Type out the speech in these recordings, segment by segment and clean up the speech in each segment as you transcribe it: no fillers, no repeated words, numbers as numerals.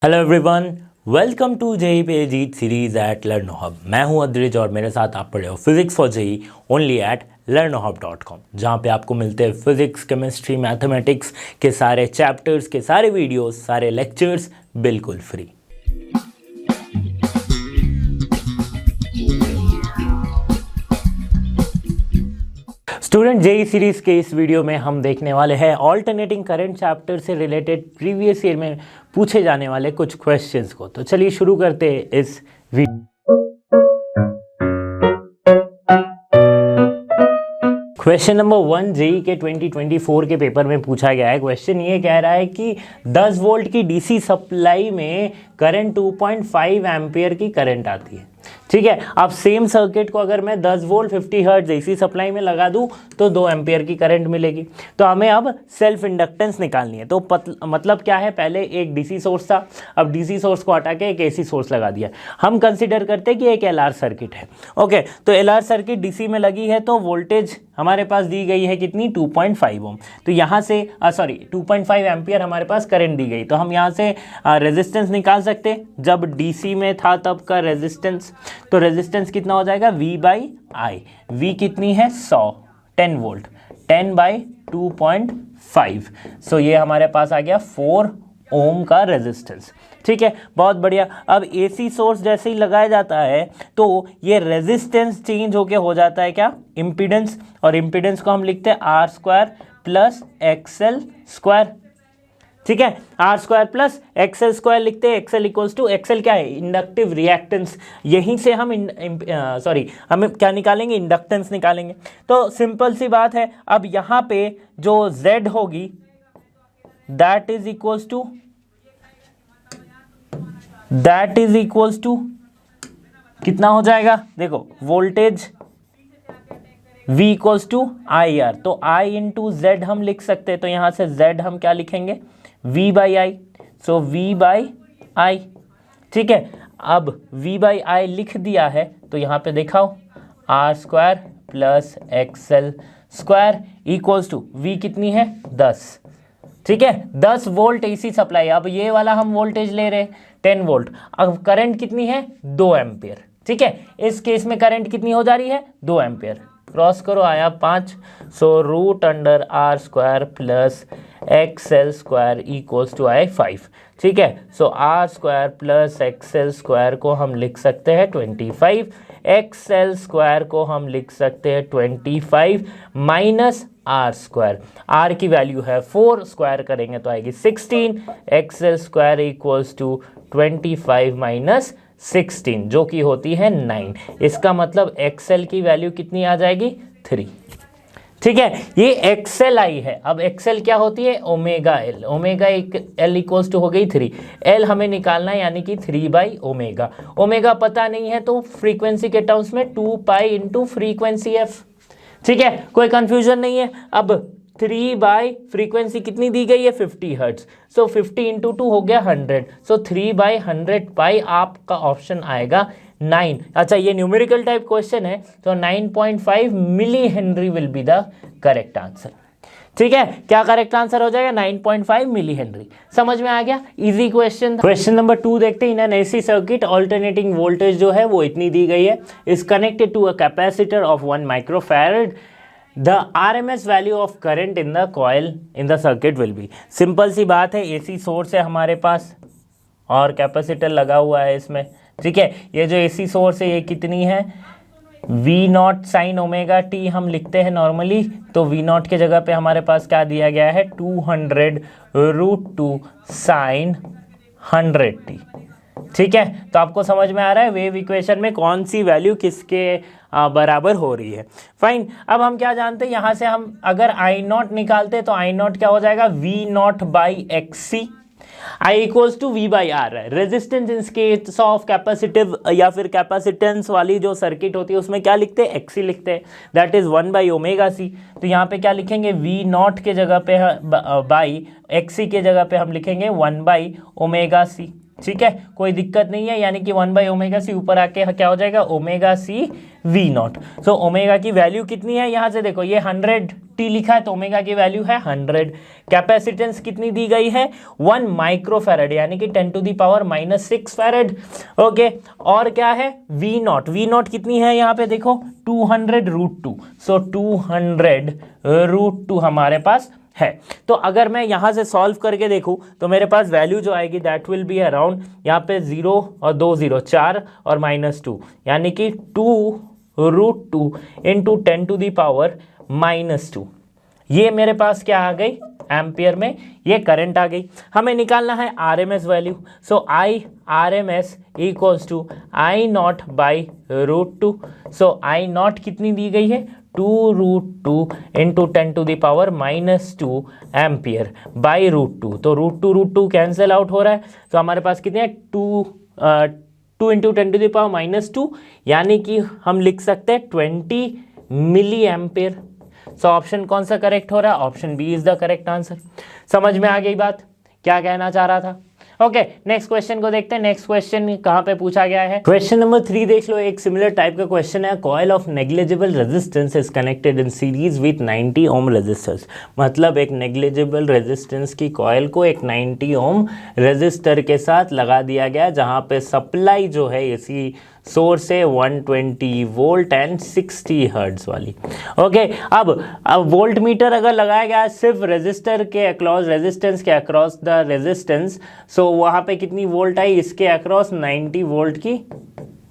Hello everyone, welcome to JEE पे जीत series at Learno Hub. मैं हूं अद्रिज और मेरे साथ आप पढ़ रहे हो physics for JEE only at learnohub.com, जहां पे आपको मिलते हैं फिजिक्स, केमिस्ट्री, मैथमेटिक्स के सारे चैप्टर्स के सारे वीडियोस, सारे लेक्चर्स बिल्कुल फ्री। स्टूडेंट जेई सीरीज के इस वीडियो में हम देखने वाले हैं ऑल्टरनेटिंग करंट चैप्टर से रिलेटेड प्रीवियस ईयर में पूछे जाने वाले कुछ क्वेश्चंस को। तो चलिए शुरू करते हैं इस वीडियो। क्वेश्चन नंबर 1 जेई के 2024 के पेपर में पूछा गया है। क्वेश्चन ये कह रहा है कि 10 वोल्ट की डीसी सप्लाई में करंट 2.5 एम्पियर की करंट आती है। ठीक है, अब सेम सर्किट को अगर मैं 10 वोल्ट 50 हर्ट्ज एसी सप्लाई में लगा दूं तो 2 एम्पियर की करंट मिलेगी। तो हमें अब सेल्फ इंडक्टेंस निकालनी है। तो मतलब क्या है, पहले एक डीसी सोर्स था, अब डीसी सोर्स को हटा के एक एसी सोर्स लगा दिया। हम कंसीडर करते हैं कि एक एलआर सर्किट है। ओके, तो एलआर सर्किट डीसी में लगी है तो वोल्टेज हमारे पास दी गई है कितनी, 2.5 ओम। तो यहाँ से 2.5 एम्पियर हमारे पास करंट दी गई। तो हम यहाँ से रेजिस्टेंस निकाल सकते हैं। जब डीसी में था तब का रेजिस्टेंस, तो रेजिस्टेंस कितना हो जाएगा, V बाई आई। V कितनी है, 100, 10 वोल्ट, 10 बाई 2.5। सो ये हमारे पास आ गया 4 ओम का रेजिस्टेंस। ठीक है, बहुत बढ़िया। अब एसी सोर्स जैसे ही लगाया जाता है तो ये रेजिस्टेंस चेंज होके हो जाता है क्या, इम्पीडेंस। और इम्पीडेंस को हम लिखते हैं R square plus XL square. ठीक है, R square plus XL square लिखते हैं। एक्सएल इक्वल्स टू, एक्सएल क्या है, इंडक्टिव रिएक्टेंस। यहीं से हम हमें क्या निकालेंगे, इंडक्टेंस निकालेंगे। तो सिंपल सी बात है। अब यहाँ पे जो Z होगी दैट इज इक्वल्स टू कितना हो जाएगा, देखो voltage V equals to I R. तो I इंटू Z हम लिख सकते हैं। तो यहाँ से Z हम क्या लिखेंगे, V by I. So V by I. ठीक है, अब V बाई आई लिख दिया है तो यहाँ पे दिखाओ, R square plus XL square equals to V कितनी है, 10। ठीक है, 10 वोल्ट एसी सप्लाई। अब ये वाला हम वोल्टेज ले रहे हैं 10 वोल्ट। अब करंट कितनी है, 2 एम्पियर। ठीक है, इस केस में करंट कितनी हो जा रही है, 2 एम्पियर। क्रॉस करो, आया 5। So root under R square plus XL square equals to आए 5। ठीक है, so R square plus XL square को हम लिख सकते हैं 25, एक्सएल स्क्वायर को हम लिख सकते हैं 25 माइनस आर स्क्वायर। आर की वैल्यू है 4, स्क्वायर करेंगे तो आएगी 16। XL square equals to 25 minus 16 जो कि होती है 9। इसका मतलब एक्सएल की वैल्यू कितनी आ जाएगी, 3। ठीक है, ये एक्सएल आई है। अब एक्सएल क्या होती है, omega L. Omega L equals to हो गई 3। एल हमें निकालना है यानी कि 3 बाई ओमेगा। ओमेगा पता नहीं है तो फ्रीक्वेंसी के टर्म्स में 2 पाई इंटू फ्रीक्वेंसी एफ। ठीक है, कोई कंफ्यूजन नहीं है। अब 3 बाई फ्रीक्वेंसी कितनी दी गई है, 50 हर्ट्ज। सो 50 इंटू 2 हो गया 100। सो 3 बाई 100 पाई आपका ऑप्शन आएगा 9। अच्छा, ये न्यूमेरिकल टाइप क्वेश्चन है तो 9.5 milli henry will be the correct answer. ठीक है, क्या करेक्ट आंसर हो जाएगा, 9.5 मिली हेनरी। समझ में आ गया, इजी क्वेश्चन। क्वेश्चन नंबर 2 देखते हैं। In an AC circuit alternating voltage जो है वो इतनी दी गई है, is connected to a capacitor of 1 microfarad. The RMS value of current in the coil in the circuit will be। Simple सी बात है, AC सोर्स है हमारे पास और कैपेसिटर लगा हुआ है इसमें। ठीक है, ये जो AC सोर्स है ये कितनी है, V not sine omega T हम लिखते हैं नॉर्मली। तो V नॉट के जगह पे हमारे पास क्या दिया गया है, 200 रूट 2 साइन 100t। ठीक है, तो आपको समझ में आ रहा है वेव इक्वेशन में कौन सी वैल्यू किसके बराबर हो रही है। फाइन, अब हम क्या जानते हैं, यहाँ से हम अगर आई नॉट निकालते तो आई नॉट क्या हो जाएगा, V naught by X C. I equals to V by R है। Resistance in case of capacitive या फिर कैपेसिटेंस वाली जो सर्किट होती है उसमें क्या लिखते हैं, XC लिखते हैं, that is 1 by omega C. तो यहाँ पे क्या लिखेंगे, V नॉट के जगह पे बाई XC के जगह पे हम लिखेंगे 1 बाई ओमेगा सी। ठीक है, कोई दिक्कत नहीं है, यानी कि 1/ω_c ऊपर आके क्या हो जाएगा, ω_c V0। सो ओमेगा की वैल्यू कितनी है, यहाँ से देखो ये 100t लिखा है तो ओमेगा की वैल्यू है 100। कैपेसिटेंस कितनी दी गई है, 1 माइक्रोफैरड यानी कि 10⁻⁻6 फैरड। ओके, और क्या है V0, V0 कितनी है यहाँ पे देखो 200√2। सो 200√2 हमारे पास है। तो अगर मैं यहाँ से सॉल्व करके देखूँ तो मेरे पास वैल्यू जो आएगी दैट विल बी अराउंड, यहाँ पे 0 और 2 0 4 और -2 यानी कि 2√2 इंटू 10⁻⁻²। ये मेरे पास क्या आ गई, एम्पियर में ये करंट आ गई। हमें निकालना है RMS value. So I RMS equals to I0/√2। So I0 कितनी दी गई है, 2√2 इंटू 10⁻⁻² एम्पियर बाई √2। तो √2 कैंसिल आउट हो रहा है, तो हमारे पास कितने हैं 2 इंटू 10⁻⁻² यानी कि हम लिख सकते हैं 20 मिली एम्पियर। सो ऑप्शन कौन सा करेक्ट हो रहा है, option B is the correct answer. समझ में आ गई बात, क्या कहना चाह रहा था। ओके, नेक्स्ट क्वेश्चन को देखते हैं। नेक्स्ट क्वेश्चन कहाँ पे पूछा गया है, क्वेश्चन नंबर 3 देख लो। एक सिमिलर टाइप का क्वेश्चन है, coil of negligible resistance is connected in series with 90 ohm resistors. मतलब एक नेग्लिजिबल रेजिस्टेंस की कॉइल को एक 90 ओम रेजिस्टर के साथ लगा दिया गया, जहाँ पे सप्लाई जो है इसी सोर्स है 120 वोल्ट एंड 60 हर्ट्ज वाली। ओके, अब वोल्ट मीटर अगर लगाया गया सिर्फ रेजिस्टर के अक्रॉस, रेजिस्टेंस के अक्रॉस द रेजिस्टेंस, सो वहाँ पे कितनी वोल्ट आई, इसके अक्रॉस 90 वोल्ट की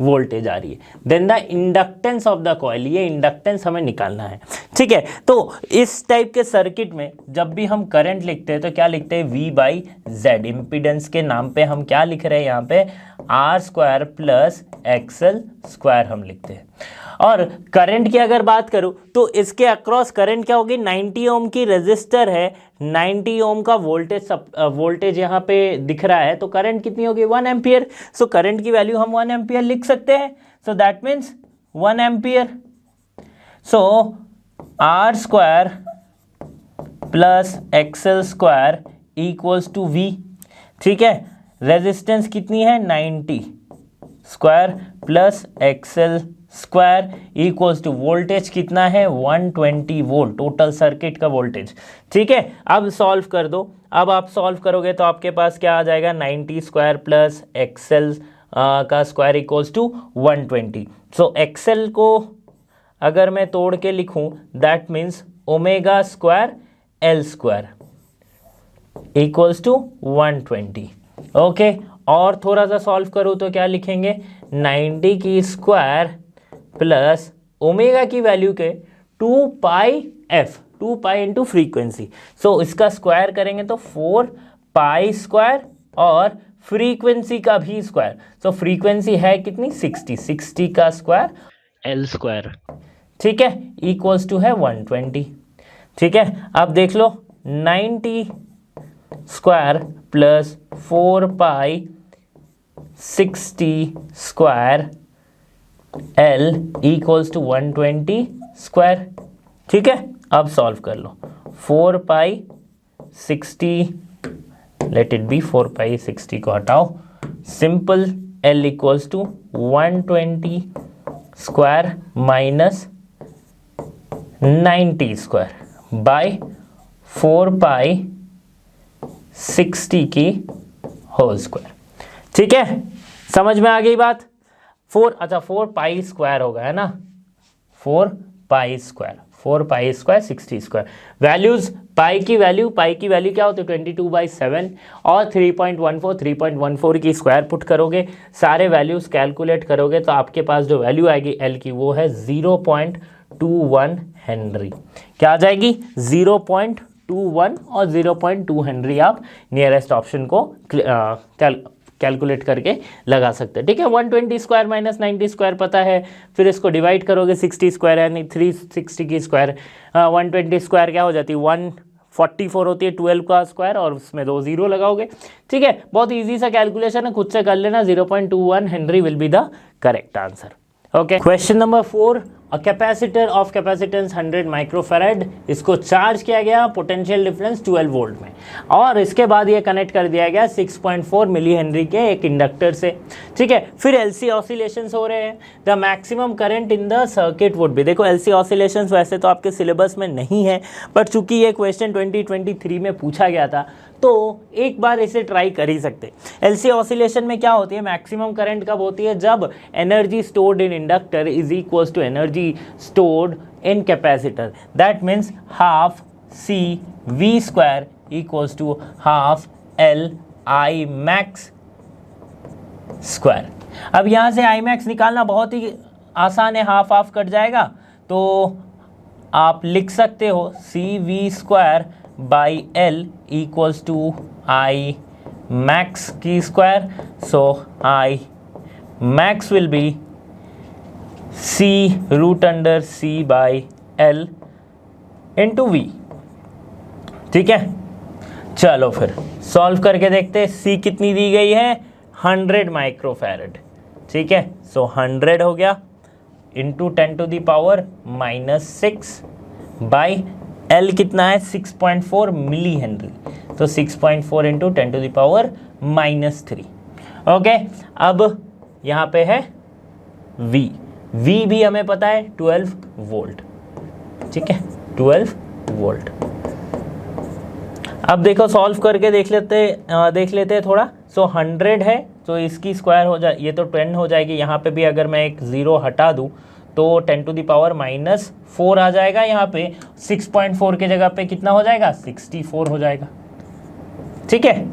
वोल्टेज आ रही है। Then the inductance of the coil, ये इंडक्टेंस हमें निकालना है। ठीक है, तो इस टाइप के सर्किट में जब भी हम करंट लिखते हैं तो क्या लिखते हैं, V/Z। इम्पीडेंस के नाम पे हम क्या लिख रहे हैं यहाँ पे, R² प्लस XL² हम लिखते हैं। और करंट की अगर बात करूं तो इसके अक्रॉस करंट क्या होगी, 90 ओम की रेजिस्टर है, 90 ओम का वोल्टेज यहाँ पे दिख रहा है, तो करंट कितनी होगी 1 एम्पियर। सो करंट की वैल्यू हम 1 एम्पियर लिख सकते हैं। So that means 1 ampere. So R² plus XL² equals to V। ठीक है, रेजिस्टेंस कितनी है 90 square plus XL² equals to voltage कितना है 120 वोल्ट, टोटल सर्किट का वोल्टेज। ठीक है, अब सॉल्व कर दो। अब आप सॉल्व करोगे तो आपके पास क्या आ जाएगा, 90² प्लस XL का square equals to 120। So XL को अगर मैं तोड़ के लिखूं that means ω² L² equals to 120। Okay, और थोड़ा सा सॉल्व करूँ तो क्या लिखेंगे, 90 की स्क्वायर प्लस ओमेगा की वैल्यू के 2πf, 2π इंटू फ्रीक्वेंसी। सो इसका स्क्वायर करेंगे तो 4π² और फ्रीक्वेंसी का भी स्क्वायर। सो फ्रीक्वेंसी है कितनी 60, 60 का स्क्वायर L²। ठीक है, इक्वल्स टू है 120। ठीक है, अब देख लो 90 square plus 4π 60 square L equals to 120 square. ठीक है, अब सॉल्व कर लो, 4π 60, लेट इट बी 4π 60 को हटाओ, simple L equals to 120 square minus 90 square by 4π 60 की होल स्क्वायर। ठीक है, समझ में आ गई बात। 4π² होगा, है ना, 4π² 60 स्क्वायर। वैल्यूज पाई की वैल्यू क्या होती है 22/7 और 3.14 की स्क्वायर पुट करोगे, सारे वैल्यूज कैलकुलेट करोगे तो आपके पास जो वैल्यू आएगी एल की वो है 0.21 हेनरी। क्या आ जाएगी 0.21 और 0.2 हेनरी। आप नियरेस्ट ऑप्शन को कैलकुलेट करके लगा सकते हैं। ठीक है, 120 स्क्वायर माइनस 90 स्क्वायर पता है, फिर इसको डिवाइड करोगे 60 स्क्वायर यानी 360 की स्क्वायर, 120 स्क्वायर क्या हो जाती है 144 होती है, 12 का स्क्वायर और उसमें 2 0 लगाओगे। ठीक है, बहुत इजी सा कैलकुलेशन है, खुद से कर लेना। 0.21 Henry will be the correct answer. Okay, question number 4, a capacitor of capacitance 100 microfarad, इसको चार्ज किया गया, पोटेंशियल डिफरेंस 12 वोल्ट में, और इसके बाद ये कनेक्ट कर दिया गया 6.4 मिली हेनरी के एक इंडक्टर से, ठीक है। फिर एलसी ऑसिलेशंस हो रहे हैं, the maximum current in the circuit would be, देखो एलसी ऑसिलेशंस वैसे तो आपके सिलेबस में नहीं है, बट चूंकि ये क्वेश्चन 2023 में पूछा गया था तो एक बार इसे ट्राई कर ही सकते। एलसी ऑसिलेशन में क्या होती है, मैक्सिमम करंट कब होती है, जब energy stored in inductor is equals to energy stored in capacitor, that means half C V square equals to half L I max square. अब यहाँ से आई मैक्स निकालना बहुत ही आसान है, हाफ हाफ कट जाएगा, तो आप लिख सकते हो C V square by L equals to I max की square, so I max will be सी root under C by L into V, ठीक है। चलो फिर सॉल्व करके देखते हैं, सी कितनी दी गई है 100 माइक्रोफैरड, ठीक है, सो 100 हो गया into 10 to the power -6 by L कितना है 6.4 मिली हेनरी, तो 6.4 into 10 to the power -3, okay. अब यहाँ पे है V, V भी हमें पता है 12 वोल्ट, ठीक है, 12 वोल्ट। अब देखो सॉल्व करके देख लेते हैं थोड़ा, सो 100 है तो इसकी स्क्वायर हो जाए, ये तो 10 हो जाएगी, यहाँ पे भी अगर मैं एक 0 हटा दूँ तो 10 टू द पावर -4 आ जाएगा, यहाँ पे 6.4 के जगह पे कितना हो जाएगा 64 हो जाएगा, ठीक है।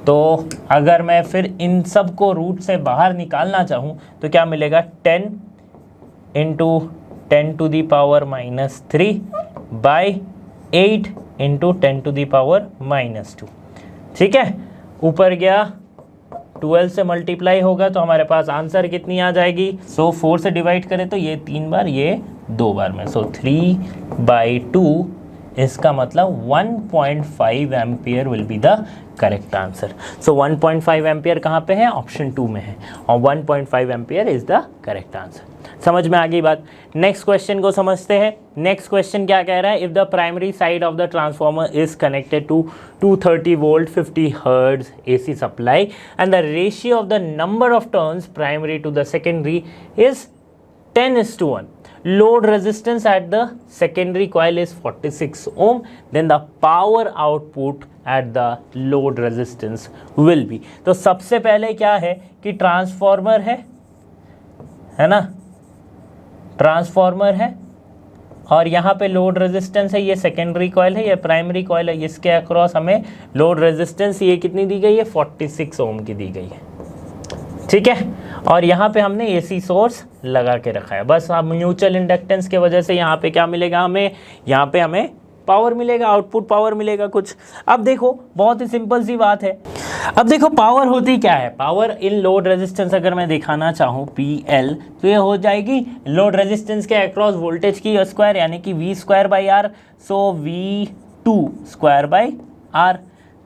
तो अगर मैं फिर इन सब को रूट से बाहर निकालना चाहूँ तो क्या मिलेगा 10 into 10 to the power -3 by 8 into 10 to the power -2, ठीक है। ऊपर गया 12 से मल्टीप्लाई होगा तो हमारे पास आंसर कितनी आ जाएगी, सो 4 से डिवाइड करें तो ये 3 बार, ये 2 बार में, सो 3/2, इसका मतलब 1.5 ampere will be the correct answer. So 1.5 ampere कहाँ पे है, ऑप्शन 2 में है, और 1.5 ampere is the correct answer. समझ में आ गई बात। नेक्स्ट क्वेश्चन को समझते हैं। नेक्स्ट क्वेश्चन क्या कह रहा है, if the primary side of the transformer is connected to 230 volt 50 hertz AC supply and the ratio of the number of turns primary to the secondary is 10:1. Load resistance at the secondary coil is 46 ohm, then the power output at the load resistance will be. तो सबसे पहले क्या है कि transformer है ना, transformer है और यहाँ पे लोड रेजिस्टेंस है, ये सेकेंडरी कॉइल है, ये प्राइमरी कॉइल है, इसके अक्रॉस हमें लोड रेजिस्टेंस ये कितनी दी गई है 46 ओम की दी गई है, ठीक है। और यहाँ पे हमने AC सोर्स लगा के रखा है, बस आप म्यूचुअल इंडक्टेंस के वजह से यहाँ पे क्या मिलेगा हमें, यहाँ पे हमें पावर मिलेगा, आउटपुट पावर मिलेगा कुछ। अब देखो बहुत ही सिंपल सी बात है, अब देखो पावर होती क्या है, पावर इन लोड रेजिस्टेंस अगर मैं दिखाना चाहूँ PL तो ये हो जाएगी लोड रेजिस्टेंस के अक्रॉस वोल्टेज की स्क्वायर यानी कि V²/R, so V2 square by R।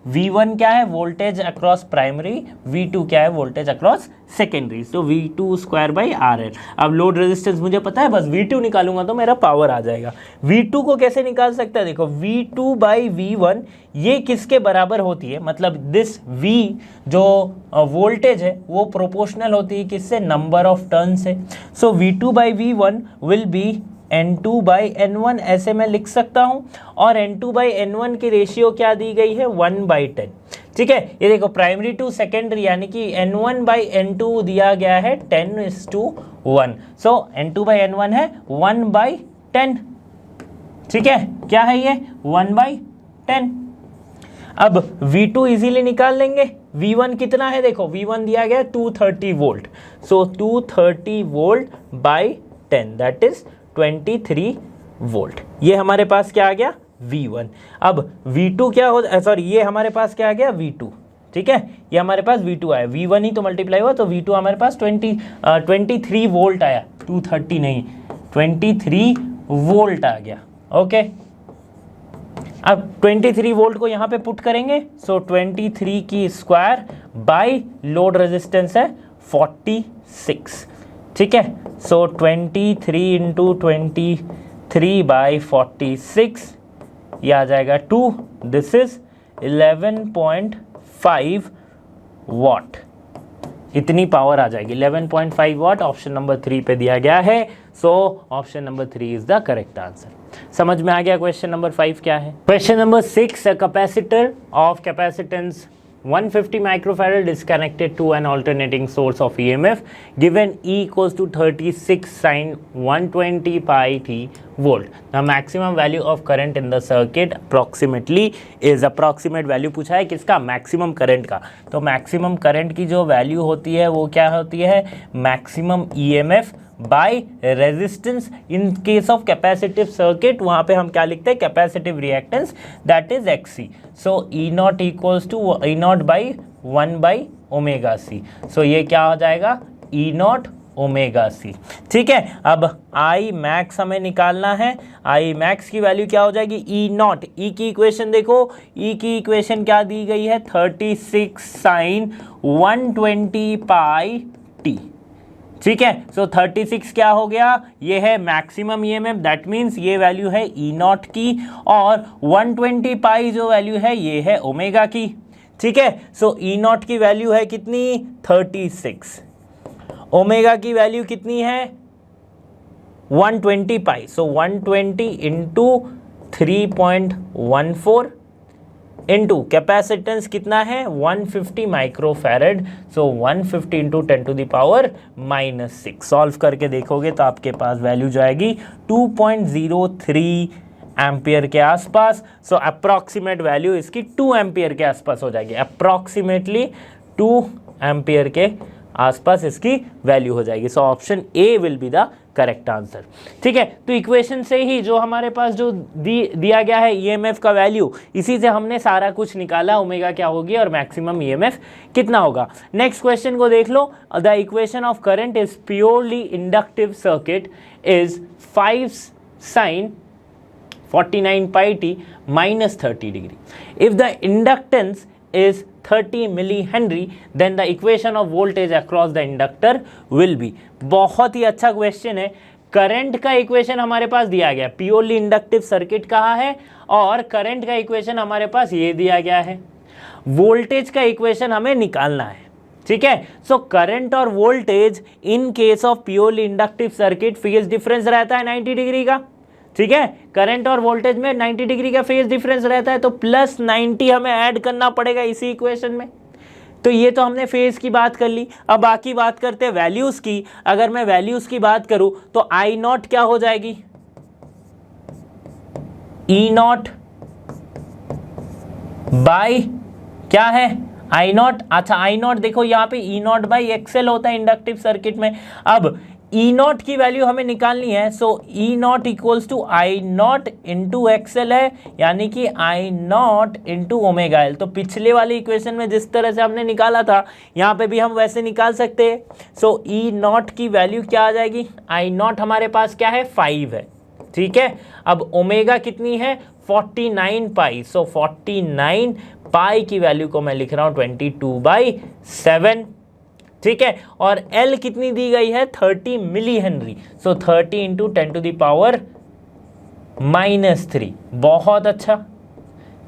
V1 क्या है वोल्टेज अक्रॉस प्राइमरी, V2 क्या है वोल्टेज अक्रॉस सेकेंडरी, तो V2 स्क्वायर बाई RL। अब लोड रेजिस्टेंस मुझे पता है, बस V2 निकालूंगा तो मेरा पावर आ जाएगा। V2 को कैसे निकाल सकता है, देखो V2 बाई V1 ये किसके बराबर होती है, मतलब दिस V जो वोल्टेज है वो प्रोपोर्शनल होती है किससे, नंबर ऑफ टर्न से। सो V2 by V1 will be N2 by N1, ऐसे मैं लिख सकता हूं, और N2 बाई N1 की रेशियो क्या दी गई है 1/10, ठीक है। ये देखो प्राइमरी टू सेकेंडरी यानी कि N1 बाई N2 दिया गया है 10:1, सो N2 बाई N1 है 1/10, ठीक है। क्या है ये 1/10। अब V2 इजीली निकाल लेंगे, V1 कितना है, देखो V1 दिया गया 230 volt, so 230 volt by 10 that is 23 volt. ये हमारे पास क्या आ गया V1। अब V2 क्या हो, सॉरी ये हमारे पास क्या आ गया V2, ठीक है, ये हमारे पास V2 आया, V1 ही तो मल्टीप्लाई हुआ तो V2 हमारे पास 23 वोल्ट आया, 230 नहीं 23 वोल्ट आ गया, ओके। अब 23 वोल्ट को यहाँ पे पुट करेंगे, सो 23 की स्क्वायर बाई लोड रेजिस्टेंस है 46, ठीक है। सो 23 इंटू 23/46 ये आ जाएगा 2, दिस इज 11.5 वाट, इतनी पावर आ जाएगी 11.5 वाट। ऑप्शन नंबर 3 पे दिया गया है। So option number 3 is the correct answer. समझ में आ गया क्वेश्चन नंबर 5 क्या है। Question number 6, a capacitor of capacitance 150 microfarad is connected to an alternating source of EMF given E equals to 36 sin 120 pi t volt. The maximum value of current in the circuit approximately is, approximate value पूछा है किसका, maximum current का। तो maximum current की जो value होती है वो क्या होती है, maximum EMF by resistance. In case of capacitive circuit वहां पे हम क्या लिखते हैं, capacitive reactance, that is XC। So E not equals to E not by 1/ωc। So ये क्या हो जाएगा, E नॉट ωc। ठीक है। अब I मैक्स हमें निकालना है। I मैक्स की वैल्यू क्या हो जाएगी, E नॉट। E की इक्वेशन देखो, E की इक्वेशन क्या दी गई है, 36 साइन 120 पाई टी। ठीक है। सो 36 क्या हो गया, ये है मैक्सिमम EMF, दैट मीन्स ये वैल्यू है E नॉट की, और 120 पाई जो वैल्यू है ये है ओमेगा की। ठीक है। सो E नॉट की वैल्यू है कितनी, 36, ओमेगा की वैल्यू कितनी है 120 पाई। सो 120 इंटू 3.14 इंटू कैपेसिटेंस कितना है 150 माइक्रोफैरड। सो 150 इंटू 10⁻⁻6 सॉल्व करके देखोगे तो आपके पास वैल्यू जाएगी 2.03 एम्पियर के आसपास। सो अप्रॉक्सीमेट वैल्यू इसकी 2 एम्पियर के आसपास हो जाएगी, अप्रॉक्सीमेटली 2 एम्पियर के आसपास इसकी वैल्यू हो जाएगी। So option A will be the correct answer. ठीक है। तो इक्वेशन से ही जो हमारे पास जो दिया गया है EMF का वैल्यू, इसी से हमने सारा कुछ निकाला, ओमेगा क्या होगी और मैक्सिमम EMF कितना होगा। नेक्स्ट क्वेश्चन को देख लो। The equation of current is purely inductive circuit is 5 sin 49 pi t minus 30 degree. If the inductance is 30 millihenry, then the equation of voltage across the inductor will be। बहुत ही अच्छा question है। Current का equation हमारे पास दिया गया, purely inductive circuit कहा है, और करंट का इक्वेशन हमारे पास ये दिया गया है। वोल्टेज का इक्वेशन हमें निकालना है। ठीक है। सो करंट और voltage in case of purely inductive circuit phase difference रहता है 90 डिग्री का। ठीक है। करंट और वोल्टेज में 90 डिग्री का फेज डिफरेंस रहता है, तो प्लस 90 हमें ऐड करना पड़ेगा इसी इक्वेशन में। तो ये तो हमने फेज की बात कर ली। अब बाकी बात करते हैं वैल्यूज की। अगर मैं वैल्यूज की बात करूं तो I नॉट क्या हो जाएगी, E नॉट बाई क्या है I नॉट। अच्छा I नॉट देखो यहाँ पे E नॉट बाई XL होता है इंडक्टिव सर्किट में। अब E नॉट की वैल्यू हमें निकालनी है। So E not equals to I not into XL है, यानी कि I not into omega L। तो पिछले वाली इक्वेशन में जिस तरह से हमने निकाला था यहाँ पे भी हम वैसे निकाल सकते हैं। सो E नॉट की वैल्यू क्या आ जाएगी, I नॉट हमारे पास क्या है 5 है। ठीक है। अब ओमेगा कितनी है 49 पाई। सो 49 पाई की वैल्यू को मैं लिख रहा हूँ 22/7। ठीक है। और L कितनी दी गई है 30 मिली हेनरी। सो 30 इंटू 10⁻⁻3। बहुत अच्छा।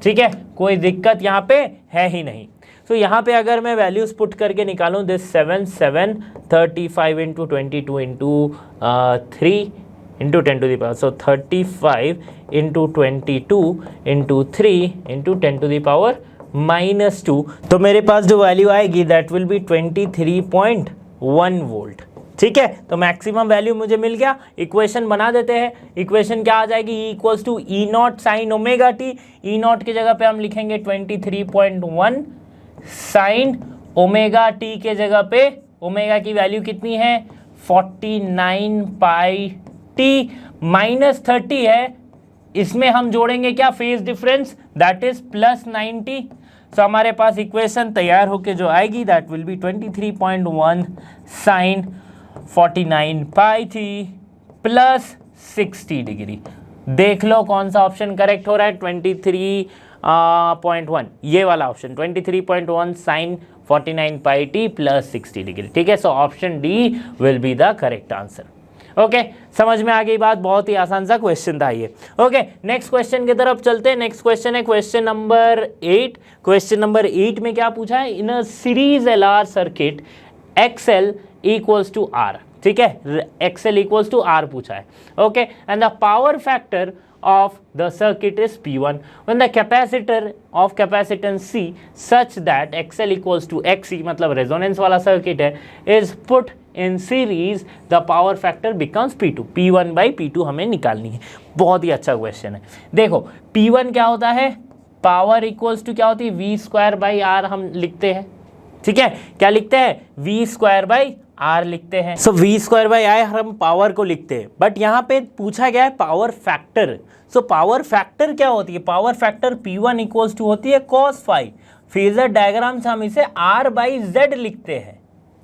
ठीक है। कोई दिक्कत यहाँ पे है ही नहीं। सो यहाँ पे अगर मैं वैल्यूज पुट करके निकालूं, this 7/35 into 22 into 3 into 10⁻, so 35 into 22 into 3 into 10⁻⁻2। तो मेरे पास जो वैल्यू आएगी दैट विल बी 23.1 वोल्ट। ठीक है। तो मैक्सिमम वैल्यू मुझे मिल गया। इक्वेशन बना देते हैं। इक्वेशन क्या आ जाएगी, E equals to E not sine omega T. E not की जगह पे हम लिखेंगे 23.1 साइन ओमेगा टी के जगह पे ओमेगा की वैल्यू कितनी है 49 पाई टी माइनस 30 है। इसमें हम जोड़ेंगे क्या, phase difference, that is plus 90। सो हमारे पास इक्वेशन तैयार होके जो आएगी दैट विल बी 23.1 साइन 49 पाई थी प्लस 60 डिग्री। देख लो कौन सा ऑप्शन करेक्ट हो रहा है, 23.1 ये वाला option 23.1 sign 49 pi T plus 60 degree. ठीक है, so option D will be the correct answer. Okay, समझ में आ गई बात, बहुत ही आसान सा क्वेश्चन था ये। ओके, नेक्स्ट क्वेश्चन की तरफ चलते हैं। नेक्स्ट क्वेश्चन है क्वेश्चन नंबर 8। क्वेश्चन नंबर 8 में क्या पूछा है, in a series LR circuit XL equals to R. ठीक है, एक्सएल इक्वल्स टू आर पूछा है। Okay, and the power factor of the circuit is P1 when the capacitor of capacitance C such that XL equals to XC, मतलब resonance वाला circuit है, is put in series the power factor becomes P2। P1 by P2 हमें निकालनी है। बहुत ही अच्छा question है। देखो P1 क्या होता है, पावर इक्वल्स टू क्या होती है, V स्क्वायर बाई आर हम लिखते हैं। ठीक है, क्या लिखते हैं, V स्क्वायर बाई आर लिखते हैं। सो V स्क्वायर बाई आर हम पावर को लिखते हैं, बट यहाँ पे पूछा गया है power factor. So power factor क्या होती है, power factor P1 equals to होती है cos फाई। फेजर डायग्राम से हम इसे R बाई Z लिखते हैं।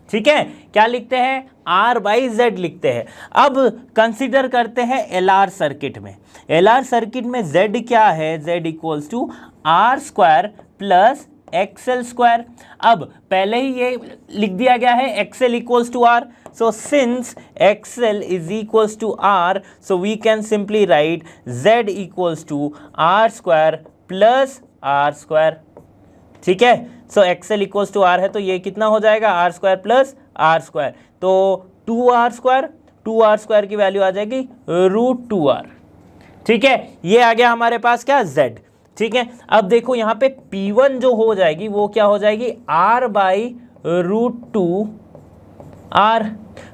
ठीक है, क्या लिखते हैं, R बाई Z लिखते हैं। अब कंसिडर करते हैं LR सर्किट में। LR सर्किट में Z क्या है, Z equals to R square plus XL square. अब पहले ही ये लिख दिया गया है XL equals to R, so since XL is equals to R, so we can simply write Z equals to R square plus R square। ठीक है, so XL equals to R है तो ये कितना हो जाएगा, R square plus R square, तो 2R square की वैल्यू आ जाएगी √2R। ठीक है, ये आ गया हमारे पास क्या, Z। ठीक है, अब देखो यहाँ पे P1 जो हो जाएगी वो क्या हो जाएगी, R by √2R।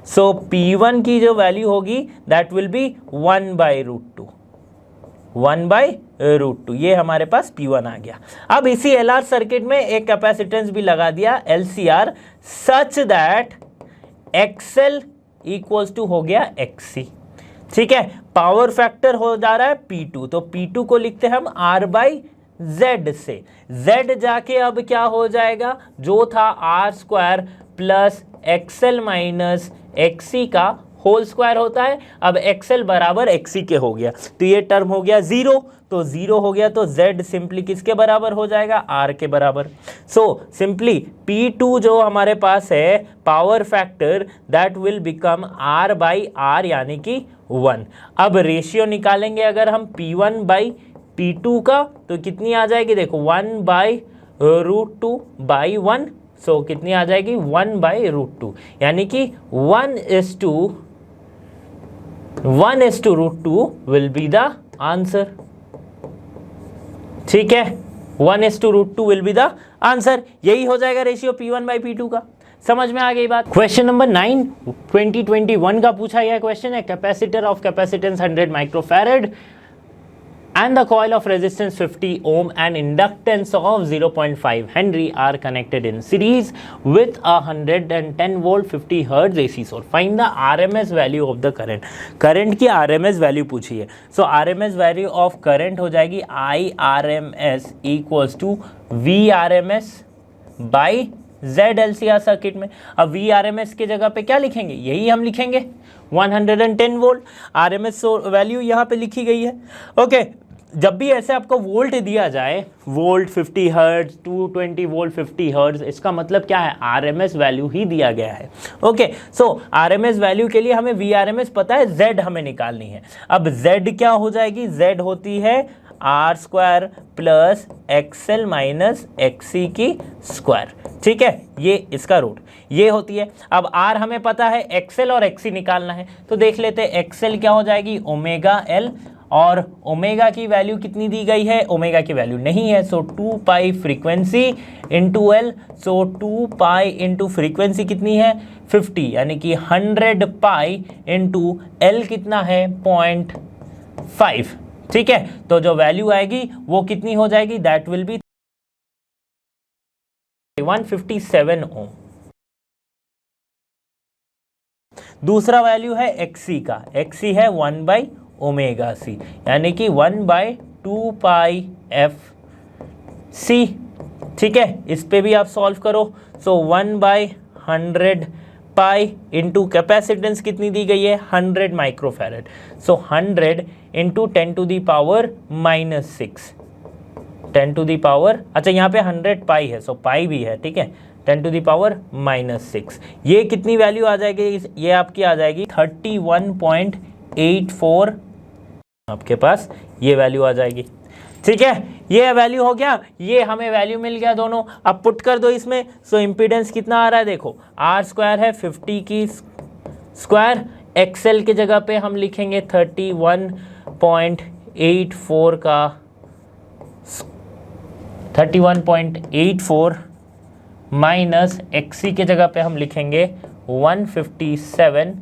So P1 की जो वैल्यू होगी that will be 1 by √2, 1 by √2। ये हमारे पास P1 आ गया। अब इसी LR सर्किट में एक कैपेसिटेंस भी लगा दिया LCR such that XL equals to हो गया XC। ठीक है, पावर फैक्टर हो जा रहा है P2, तो P2 को लिखते हैं हम R बाई Z से। Z जाके अब क्या हो जाएगा, जो था R square plus XL minus XC का होल स्क्वायर होता है। अब XL बराबर XC के हो गया, तो ये टर्म हो गया 0, तो 0 हो गया तो Z सिंपली किसके बराबर हो जाएगा, R के बराबर। सो सिंपली P2 जो हमारे पास है power factor that will become R by R यानी कि 1। अब रेशियो निकालेंगे अगर हम P1 बाई P2 का, तो कितनी आ जाएगी, देखो 1 बाई √2 बाई 1, सो कितनी आ जाएगी 1 बाई √2, यानी कि 1:√2 विल बी द आंसर। ठीक है, 1:√2 विल बी द आंसर। यही हो जाएगा रेशियो P1 बाई P2 का। समझ में आ गई बात। क्वेश्चन नंबर 9 2021 का पूछा गया क्वेश्चन है, capacitor of capacitance 100 microfarad and the coil of resistance 50 ohm and inductance of 0.5 Henry are connected in series with a 110 volt 50 hertz AC source. Find the RMS value of the current. Current की RMS value पूछी है। So RMS value of current हो जाएगी IRMS equals to VRMS by ZLCR circuit में। अब VRMS की जगह पे क्या लिखेंगे, यही हम लिखेंगे 110 वोल्ट। RMS वैल्यू यहाँ पे लिखी गई है। ओके, जब भी ऐसे आपको वोल्ट दिया जाए, वोल्ट 50 हर्ट्ज, 220 वोल्ट 50 हर्ट्ज, इसका मतलब क्या है, RMS वैल्यू ही दिया गया है। ओके, सो RMS वैल्यू के लिए हमें VRMS पता है, Z हमें निकालनी है। अब Z क्या हो जाएगी, Z होती है R square plus XL minus XC की स्क्वायर। ठीक है, ये इसका रूट ये होती है। अब R हमें पता है, XL और XC निकालना है, तो देख लेते हैं XL क्या हो जाएगी ओमेगा L, और ओमेगा की वैल्यू कितनी दी गई है, ओमेगा की वैल्यू नहीं है, सो 2 पाई फ्रीक्वेंसी इंटू एल। सो 2 पाई इंटू फ्रीक्वेंसी कितनी है 50, यानी कि 100 पाई इंटू एल कितना है 0.5। ठीक है, तो जो वैल्यू आएगी वो कितनी हो जाएगी, दैट विल बी 157 ओम। दूसरा वैल्यू है XC का, XC है 1 बाई ओमेगा सी, यानी कि 1/2 पाई FC। ठीक है, इस पे भी आप सॉल्व करो। सो 1/100 पाई इंटू कैपेसिटेंस कितनी दी गई है 100 microfarad, so 100 into 10 to the power -6, 10 to the power, अच्छा यहाँ पे 100 पाई है, सो पाई भी है। ठीक है, 10⁻⁻6। ये कितनी वैल्यू आ जाएगी, ये आपकी आ जाएगी 31.84, आपके पास ये वैल्यू आ जाएगी। ठीक है, ये वैल्यू हो गया, ये हमें वैल्यू मिल गया दोनों। अब पुट कर दो इसमें। सो इम्पीडेंस कितना आ रहा है, देखो आर स्क्वायर है 50 की स्क्वायर, एक्सएल के जगह पे हम लिखेंगे 31.84 का 31.84 माइनस एक्सी के जगह पे हम लिखेंगे 157।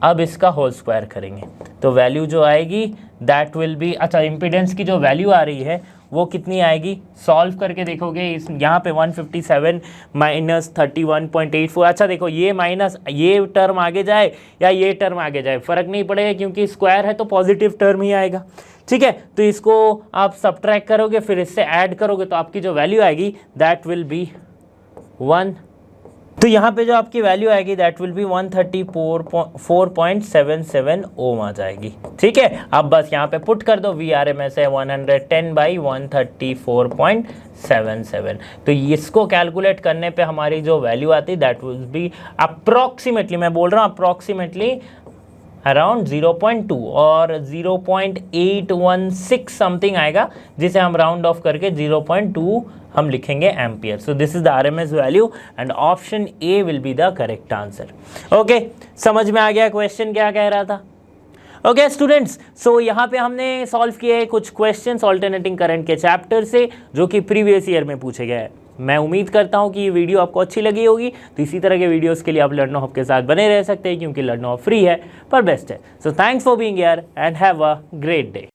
अब इसका होल स्क्वायर करेंगे तो वैल्यू जो आएगी दैट विल बी, अच्छा इम्पीडेंस की जो वैल्यू आ रही है वो कितनी आएगी, सॉल्व करके देखोगे इस यहाँ पे 157 माइनस 31.84। अच्छा देखो ये माइनस ये टर्म आगे जाए या ये टर्म आगे जाए फ़र्क नहीं पड़ेगा, क्योंकि स्क्वायर है तो पॉजिटिव टर्म ही आएगा। ठीक है, तो इसको आप सब्ट्रैक्ट करोगे फिर इससे ऐड करोगे तो आपकी जो वैल्यू आएगी दैट विल बी 1। तो यहाँ पे जो आपकी वैल्यू आएगी दैट विल बी 134.77 ओम आ जाएगी। ठीक है, अब बस यहाँ पे पुट कर दो, VRMS है 110/134.77। तो इसको कैलकुलेट करने पे हमारी जो वैल्यू आती है दैट विल बी अप्रॉक्सीमेटली, मैं बोल रहा हूँ अप्रॉक्सीमेटली अराउंड 0.2 और 0.816 समथिंग आएगा, जिसे हम राउंड ऑफ करके 0.2 हम लिखेंगे ampere. So this is the RMS value and option A will be the correct answer. Okay, समझ में आ गया क्वेश्चन क्या कह रहा था। ओके स्टूडेंट्स, सो यहाँ पे हमने सॉल्व किए कुछ क्वेश्चंस ऑल्टरनेटिंग करंट के चैप्टर से जो कि प्रीवियस ईयर में पूछे गए हैं। मैं उम्मीद करता हूँ कि ये वीडियो आपको अच्छी लगी होगी। तो इसी तरह के वीडियोस के लिए आप लर्नो हब के साथ बने रह सकते हैं, क्योंकि लर्नो हब फ्री है पर बेस्ट है। So thanks for being here and have a great day.